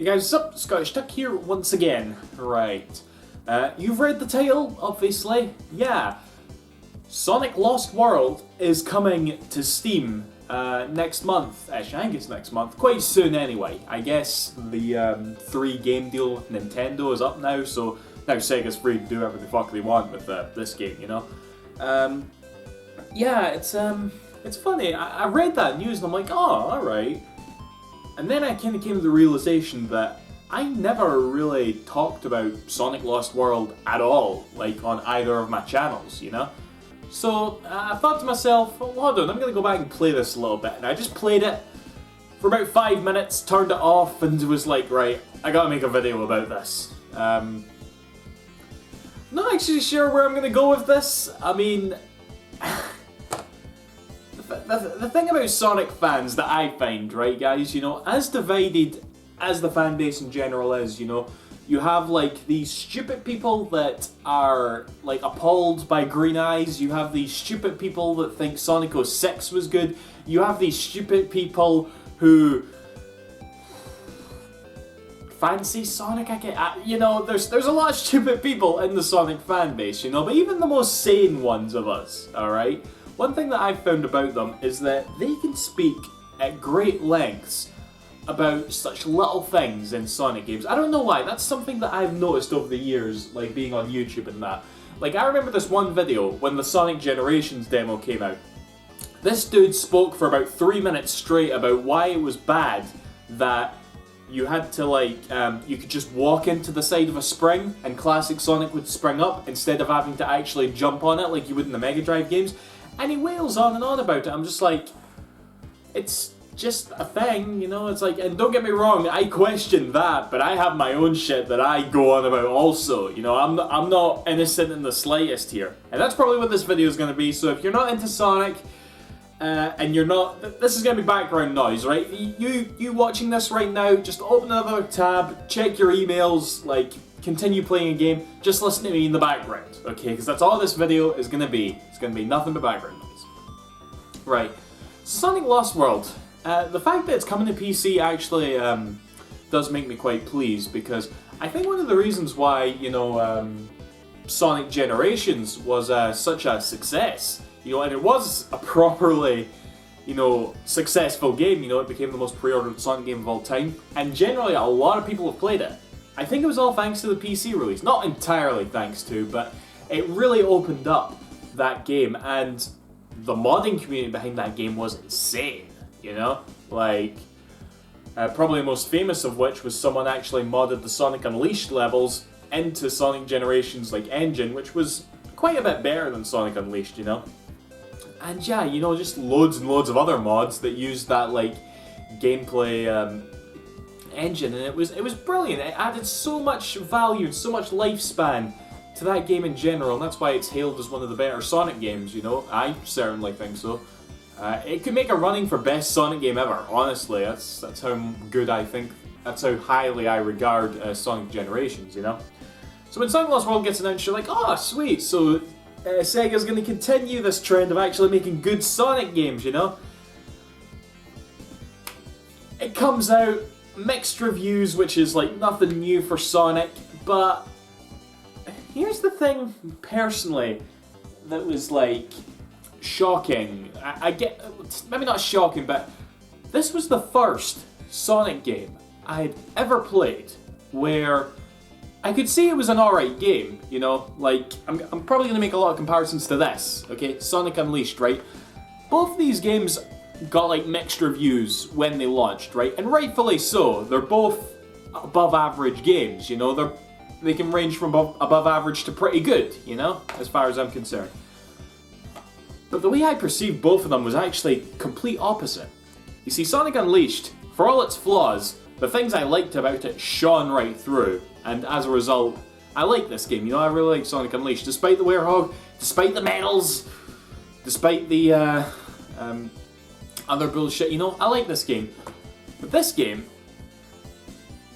Hey guys, what's up? Scottish Tuck here once again. Right. You've read the title, obviously. Yeah. Sonic Lost World is coming to Steam next month. Actually, I think it's next month. Quite soon anyway. I guess the 3 game deal with Nintendo is up now, so now Sega's free to do whatever the fuck they want with this game, you know? Yeah, it's funny. I read that news and I'm like, oh, alright. And then I kind of came to the realization that I never really talked about Sonic Lost World at all, like on either of my channels, you know? So I thought to myself, well, hold on, I'm going to go back and play this a little bit. And I just played it for about 5 minutes, turned it off, and was like, right, I gotta make a video about this. Not actually sure where I'm going to go with this. I mean, the thing about Sonic fans that I find, right guys, you know, as divided as the fan base in general is, you know, you have like these stupid people that are like appalled by green eyes, you have these stupid people that think Sonic 06 was good, you have these stupid people who fancy Sonic, you know, there's a lot of stupid people in the Sonic fan base, you know, but even the most sane ones of us, alright? One thing that I've found about them is that they can speak at great lengths about such little things in Sonic games. I don't know why, that's something that I've noticed over the years, like being on YouTube and that. Like, I remember this one video when the Sonic Generations demo came out. This dude spoke for about 3 minutes straight about why it was bad that you had to, like, you could just walk into the side of a spring and classic Sonic would spring up instead of having to actually jump on it like you would in the Mega Drive games. And he wails on and on about it. I'm just like, it's just a thing, you know? It's like, and don't get me wrong, I question that, but I have my own shit that I go on about also. You know, I'm not innocent in the slightest here. And that's probably what this video is going to be. So if you're not into Sonic, and you're not, this is going to be background noise, right? You watching this right now, just open another tab, check your emails, like, continue playing a game, just listen to me in the background, okay? Because that's all this video is going to be. It's going to be nothing but background noise. Right. Sonic Lost World. The fact that it's coming to PC actually does make me quite pleased, because I think one of the reasons why, you know, Sonic Generations was such a success, you know, and it was a properly, you know, successful game, you know, it became the most pre-ordered Sonic game of all time, and generally a lot of people have played it. I think it was all thanks to the PC release. Not entirely thanks to, but it really opened up that game, and the modding community behind that game was insane, you know? Like, probably the most famous of which was someone actually modded the Sonic Unleashed levels into Sonic Generations, like, engine, which was quite a bit better than Sonic Unleashed, you know? And yeah, you know, just loads and loads of other mods that used that, like, gameplay, engine, and it was brilliant. It added so much value and so much lifespan to that game in general, and that's why it's hailed as one of the better Sonic games, you know? I certainly think so. It could make a running for best Sonic game ever, honestly. That's how good I think, that's how highly I regard Sonic Generations, you know? So when Sonic Lost World gets announced, you're like, oh, sweet, so Sega's going to continue this trend of actually making good Sonic games, you know? It comes out, mixed reviews, which is like nothing new for Sonic, but here's the thing, personally, that was like shocking. I get, maybe not shocking, but this was the first Sonic game I had ever played where I could see it was an alright game, you know, like, I'm probably going to make a lot of comparisons to this, okay, Sonic Unleashed, right? Both these games got like mixed reviews when they launched, right? And rightfully so. They're both above average games, you know? They can range from above average to pretty good, you know? As far as I'm concerned. But the way I perceived both of them was actually complete opposite. You see, Sonic Unleashed, for all its flaws, the things I liked about it shone right through. And as a result, I like this game, you know? I really like Sonic Unleashed. Despite the Werehog, despite the medals, despite the, other bullshit, you know, I like this game. But this game,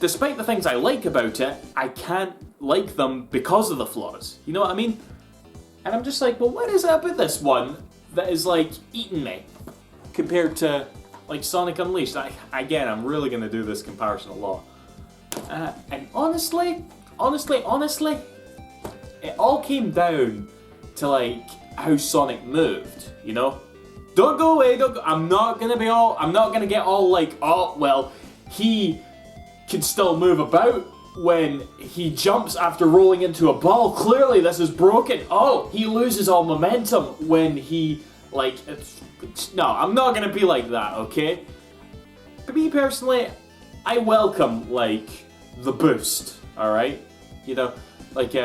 despite the things I like about it, I can't like them because of the flaws. You know what I mean? And I'm just like, well, what is it about this one that is, like, eating me compared to, like, Sonic Unleashed? Again, I'm really going to do this comparison a lot. And honestly, it all came down to like how Sonic moved, you know? Don't go away, don't go. I'm not gonna get all like, oh, well, he can still move about when he jumps after rolling into a ball. Clearly this is broken. Oh, he loses all momentum when he, like, no, I'm not gonna be like that, okay? For me personally, I welcome, like, the boost, alright? You know, like, see,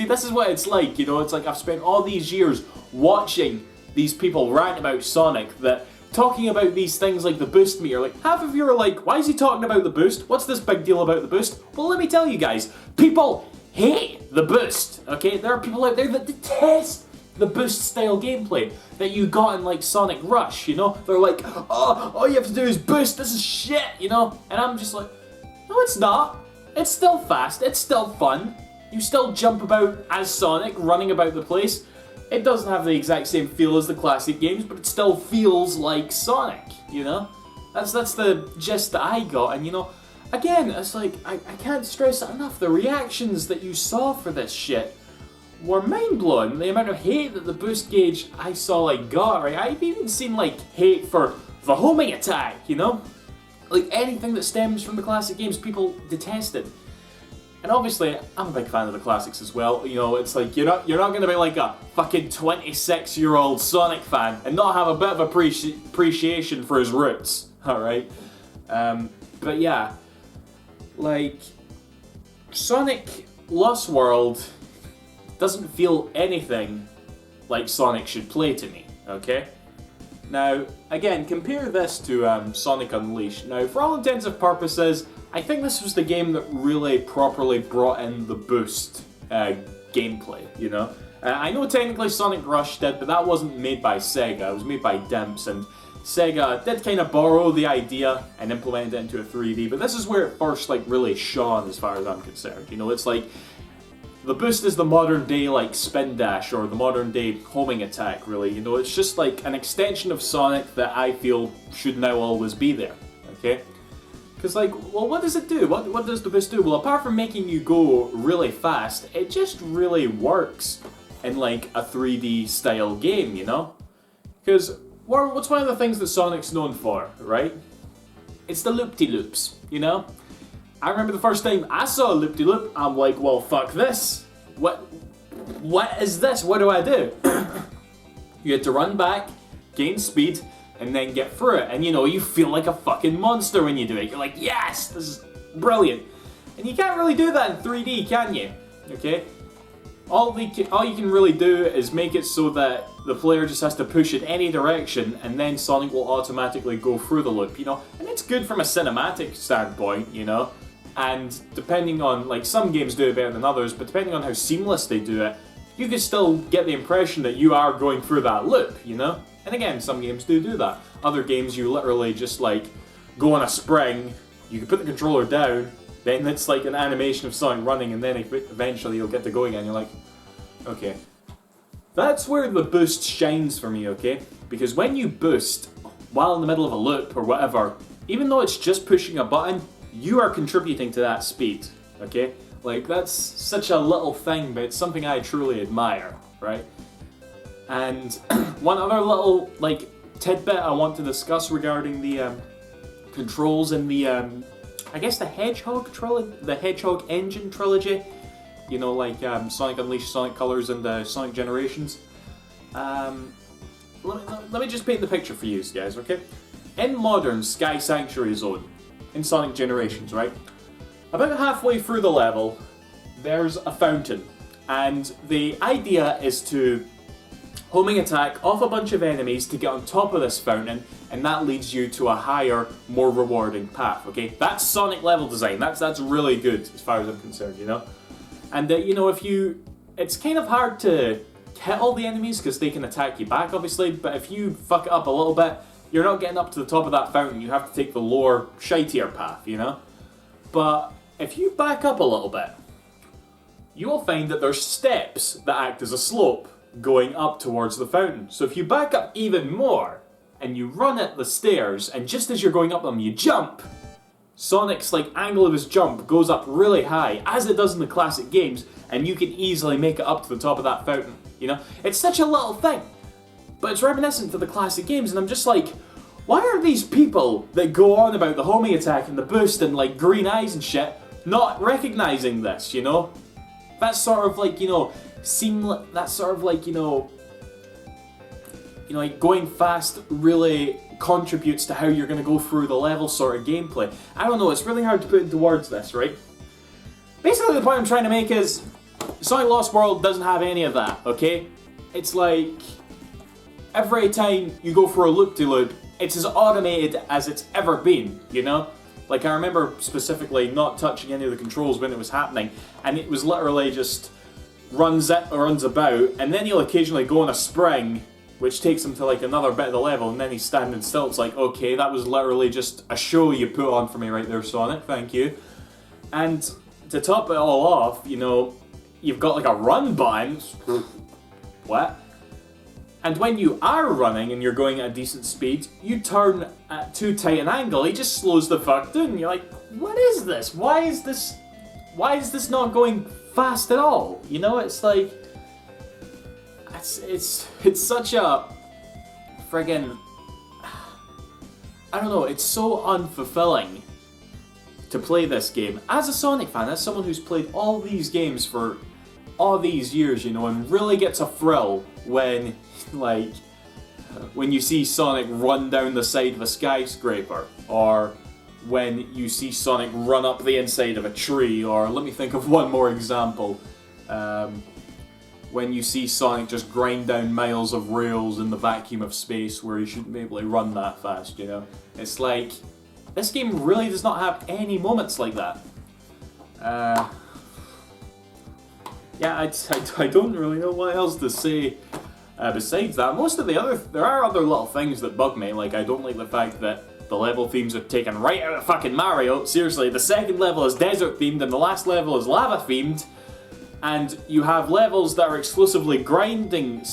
this is what it's like, you know? It's like I've spent all these years watching these people rant about Sonic, that talking about these things like the boost meter, like, half of you are like, why is he talking about the boost? What's this big deal about the boost? Well, let me tell you guys, people hate the boost, okay? There are people out there that detest the boost style gameplay that you got in like Sonic Rush, you know? They're like, oh, all you have to do is boost, this is shit, you know? And I'm just like, no, it's not. It's still fast, it's still fun. You still jump about as Sonic, running about the place. It doesn't have the exact same feel as the classic games, but it still feels like Sonic, you know? That's the gist that I got, and you know, again, it's like, I can't stress it enough, the reactions that you saw for this shit were mind-blowing. The amount of hate that the boost gauge I saw like got, right? I've even seen like hate for the homing attack, you know? Like anything that stems from the classic games, people detested. And obviously, I'm a big fan of the classics as well. You know, it's like, you're not gonna be like a fucking 26-year-old Sonic fan and not have a bit of appreciation for his roots, alright? But yeah, like, Sonic Lost World doesn't feel anything like Sonic should play to me, okay? Now, again, compare this to Sonic Unleashed. Now, for all intents and purposes, I think this was the game that really properly brought in the boost gameplay, you know? I know technically Sonic Rush did, but that wasn't made by Sega, it was made by Dimps, and Sega did kind of borrow the idea and implement it into a 3D, but this is where it first like really shone as far as I'm concerned, you know? It's like, the boost is the modern day like spin dash or the modern day homing attack, really, you know? It's just like an extension of Sonic that I feel should now always be there, okay? Because, like, well, what does it do? What does the boost do? Well, apart from making you go really fast, it just really works in, like, a 3D style game, you know? Because, what's one of the things that Sonic's known for, right? It's the loop-de-loops, you know? I remember the first time I saw a loop-de-loop, I'm like, well, fuck this. What is this? What do I do? You had to run back, gain speed, and then get through it. And you know, you feel like a fucking monster when you do it. You're like, yes, this is brilliant. And you can't really do that in 3D, can you? Okay? All you can really do is make it so that the player just has to push in any direction and then Sonic will automatically go through the loop, you know? And it's good from a cinematic standpoint, you know? And depending on, like, some games do it better than others, but depending on how seamless they do it, you can still get the impression that you are going through that loop, you know? And again, some games do that. Other games, you literally just, like, go on a spring, you can put the controller down, then it's like an animation of Sonic running, and then eventually you'll get to go again. You're like, okay. That's where the boost shines for me, okay? Because when you boost while in the middle of a loop or whatever, even though it's just pushing a button, you are contributing to that speed, okay? Like, that's such a little thing, but it's something I truly admire, right? And one other little, like, tidbit I want to discuss regarding the controls in the, I guess the Hedgehog Engine trilogy. You know, like Sonic Unleashed, Sonic Colors, and Sonic Generations. Let me just paint the picture for you guys, okay? In modern Sky Sanctuary Zone, in Sonic Generations, right? About halfway through the level, there's a fountain. And the idea is to homing attack off a bunch of enemies to get on top of this fountain, and that leads you to a higher, more rewarding path, okay? That's Sonic level design, that's really good as far as I'm concerned, you know? And, you know, it's kind of hard to hit all the enemies because they can attack you back, obviously, but if you fuck it up a little bit, you're not getting up to the top of that fountain, you have to take the lower, shitier path, you know? But if you back up a little bit, you will find that there's steps that act as a slope going up towards the fountain. So if you back up even more, and you run at the stairs, and just as you're going up them, you jump, Sonic's like angle of his jump goes up really high, as it does in the classic games, and you can easily make it up to the top of that fountain, you know? It's such a little thing, but it's reminiscent to the classic games, and I'm just like, why are these people that go on about the homing attack and the boost and like green eyes and shit not recognizing this, you know? That's sort of like, you know, that's sort of like, you know, like going fast really contributes to how you're going to go through the level sort of gameplay. I don't know, it's really hard to put into words this, right? Basically the point I'm trying to make is Sonic Lost World doesn't have any of that, okay? It's like every time you go for a loop-de-loop, it's as automated as it's ever been, you know? Like I remember specifically not touching any of the controls when it was happening, and it was literally just runs about, and then he'll occasionally go on a spring, which takes him to like another bit of the level, and then he's standing still. It's like, okay, that was literally just a show you put on for me right there, Sonic, thank you. And to top it all off, you know, you've got like a run button. What? And when you are running and you're going at a decent speed, you turn at too tight an angle, he just slows the fuck down. You're like, what is this? Why is this not going fast at all? You know, it's like, it's such a friggin', I don't know, it's so unfulfilling to play this game. As a Sonic fan, as someone who's played all these games for all these years, you know, and really gets a thrill when, like, when you see Sonic run down the side of a skyscraper, or when you see Sonic run up the inside of a tree, or let me think of one more example, when you see Sonic just grind down miles of rails in the vacuum of space where he shouldn't be able to run that fast, you know? It's like, this game really does not have any moments like that. Yeah, I don't really know what else to say besides that. There are other little things that bug me, like I don't like the fact that the level themes are taken right out of fucking Mario. Seriously, the second level is desert themed and the last level is lava themed, and you have levels that are exclusively grinding,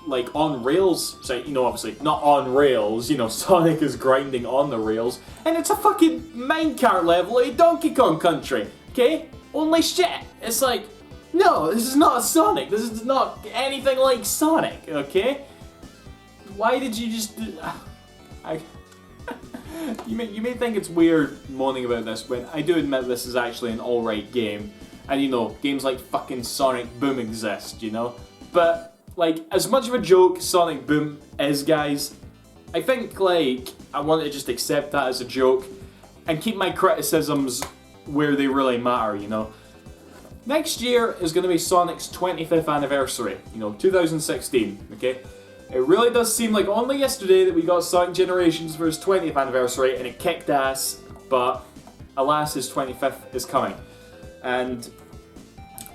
like on rails. So, you know, obviously not on rails, you know, Sonic is grinding on the rails, and it's a fucking minecart level in Donkey Kong Country, okay? Only shit. It's like, no, this is not Sonic. This is not anything like Sonic, okay? Why did you just do... You may think it's weird moaning about this, but I do admit this is actually an alright game. And you know, games like fucking Sonic Boom exist, you know? But, like, as much of a joke Sonic Boom is, guys, I think, like, I want to just accept that as a joke and keep my criticisms where they really matter, you know? Next year is going to be Sonic's 25th anniversary, you know, 2016, okay? It really does seem like only yesterday that we got Sonic Generations for his 20th anniversary and it kicked ass, but alas, his 25th is coming. And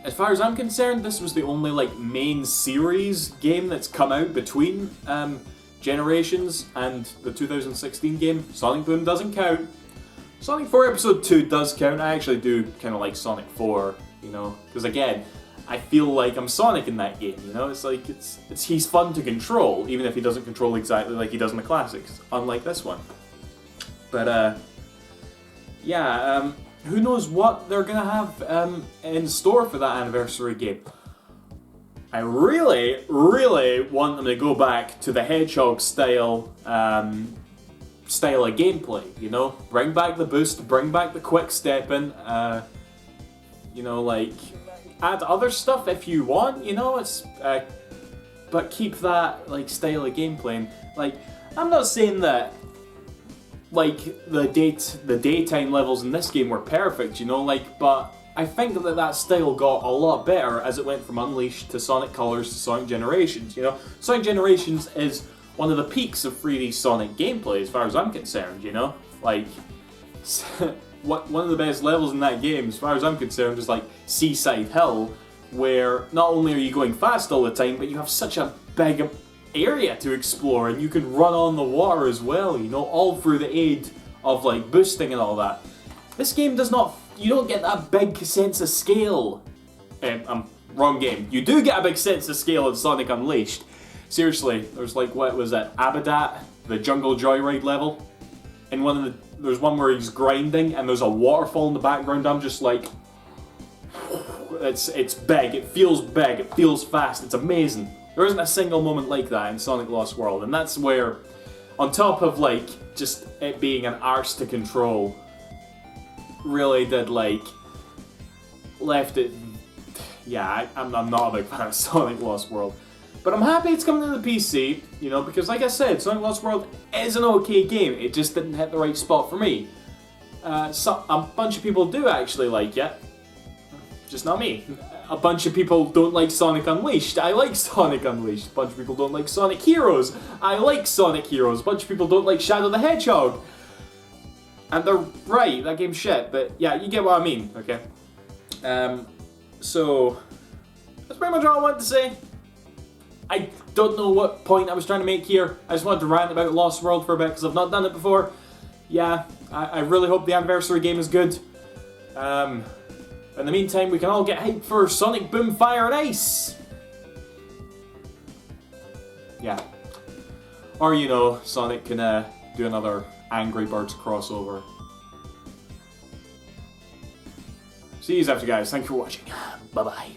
as far as I'm concerned, this was the only, like, main series game that's come out between Generations and the 2016 game. Sonic Boom doesn't count. Sonic 4 Episode 2 does count. I actually do kind of like Sonic 4. You know, because again, I feel like I'm Sonic in that game, you know? It's like, he's fun to control, even if he doesn't control exactly like he does in the classics, unlike this one. But, yeah, who knows what they're gonna have in store for that anniversary game. I really, really want them to go back to the Hedgehog style of gameplay, you know? Bring back the boost, bring back the quick stepping, you know, like, add other stuff if you want, you know, it's, but keep that, like, style of gameplay. And, like, I'm not saying that, like, the daytime levels in this game were perfect, you know, like, but I think that style got a lot better as it went from Unleashed to Sonic Colors to Sonic Generations, you know. Sonic Generations is one of the peaks of 3D Sonic gameplay as far as I'm concerned, you know, like, one of the best levels in that game, as far as I'm concerned, is like Seaside Hill, where not only are you going fast all the time, but you have such a big area to explore, and you can run on the water as well, you know, all through the aid of like boosting and all that. This game does not, you don't get that big sense of scale. Wrong game. You do get a big sense of scale in Sonic Unleashed. Seriously, there's like, what was that, Abadat, the Jungle Joyride level? in one of the, there's one where he's grinding and there's a waterfall in the background. I'm just like, it's big, it feels fast, it's amazing. There isn't a single moment like that in Sonic Lost World, and that's where, on top of like just it being an arse to control, really did like left it. Yeah, I'm not a big fan of Sonic Lost World, but I'm happy it's coming to the PC. You know, because like I said, Sonic Lost World is an okay game. It just didn't hit the right spot for me. A bunch of people do actually like it, just not me. A bunch of people don't like Sonic Unleashed. I like Sonic Unleashed. A bunch of people don't like Sonic Heroes. I like Sonic Heroes. A bunch of people don't like Shadow the Hedgehog. And they're right, that game's shit, but yeah, you get what I mean, okay? So, that's pretty much all I wanted to say. I don't know what point I was trying to make here. I just wanted to rant about Lost World for a bit, because I've not done it before. Yeah, I really hope the anniversary game is good. In the meantime, we can all get hyped for Sonic Boom Fire and Ice! Yeah. Or, you know, Sonic can do another Angry Birds crossover. See you after, guys. Thank you for watching. Bye-bye.